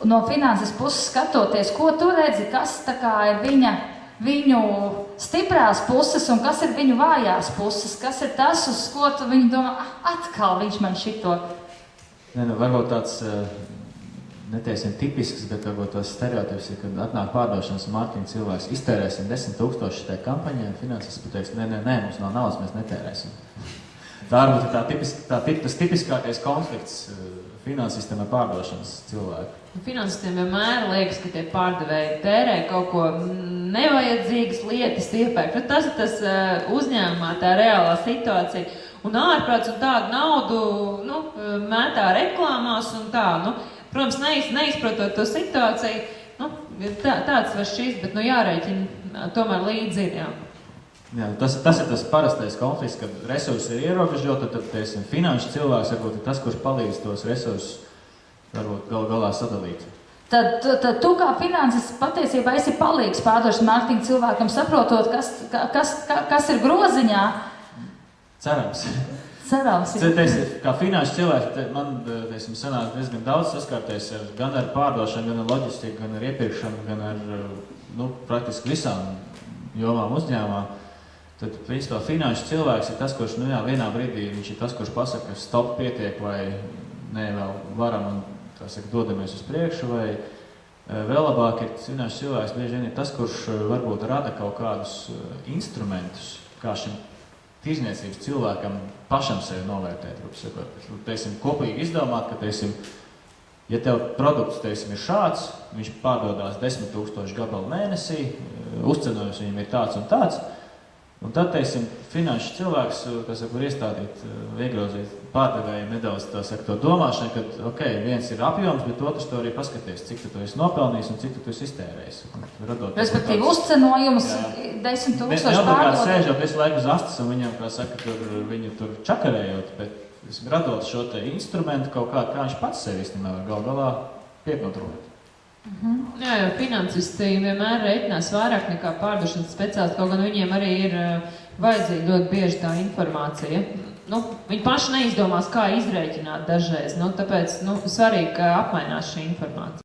no finanses puses skatoties, ko tu redzi, kas tā kā ir viņu stiprās puses un kas ir viņu vājās puses, kas ir tas, uz ko tu viņi domā, atkal viņš man šito. Varbūt tāds, neteiksim tipisks, bet varbūt tās stereotips ir, kad atnāk pārdošanas un mārketinga cilvēks, iztērēsim 10 000 šitai kampaņai, un finanses pateiks, nē, mums nav naudas, mēs netērēsim. Tā varbūt ir tas tipiskākais konflikts finansistiem ar pārdošanas cilvēku. Finansistiem vienmēr liekas, ka tie pārdevēji tērē kaut ko nevajadzīgas lietas iepērk. Tas ir tas uzņēmumā, tā reālā situācija. Un ārprāts un tādu naudu mētā reklāmās un tā. Protams, neizprotot to situāciju, tāds var šķist, bet jārēķina tomēr līdzi ir, jā. Jā, tas ir tas parastais konflikts, kad resursi ir ierobežoti, tad, teiksim, finanšu cilvēks varbūt ir tas, kurš palīdz tos resursus varbūt galā sadalīt. Tad tu kā finanses patiesībā esi palīgs pārdošanas mārketinga cilvēkam, saprotot, kas ir groziņā. Cerams. Cerams. Kā finanšu cilvēks, man sanāk diezgan daudz saskārties gan ar pārdošanu, gan ar loģistiku, gan ar iepirkšanu, gan ar praktiski visām jomām uzņēmumā. Tad, principā, finanšu cilvēks ir tas, kurš, vienā brīdī viņš ir tas, kurš pasaka, ka stop pietiek vai nē, vēl varam un, tā saka, dodamies uz priekšu, vai vēl labāk ir finanšu cilvēks bieži vien ir tas, kurš varbūt rada kaut kādus instrumentus, kā šim tirzniecības cilvēkam pašam sevi novērtēt. Teiksim, kopīgi izdomāt, ka, ja tev produkts, ir šāds, viņš pārdodās 10 000 gabalu mēnesī, uzcenojums viņam ir tāds un tāds, un tad, finanšu cilvēks, var iestādīt, iegrozīt pārdevējiem nedaudz to domāšanu, ka, viens ir apjoms, bet otrs to arī paskaties, cik tu esi nopelnījis un cik tu esi iztērējis. Respektīvi, uzcenojums 10 000 pārdodot. Sēžot visu laiku uz astes un viņam, kā saka, viņu tur čakarējot, bet radot šo te instrumentu kaut kā viņš pats sevi īstenībā var galā piekontrolēt. Jā, jo finansisti vienmēr reiķinās vairāk nekā pārdošanas speciālisti, kaut gan viņiem arī ir vajadzīga ļoti bieži tā informācija. Viņi paši neizdomās, kā izrēķināt dažreiz, tāpēc svarīgi, ka apmainās šī informācija.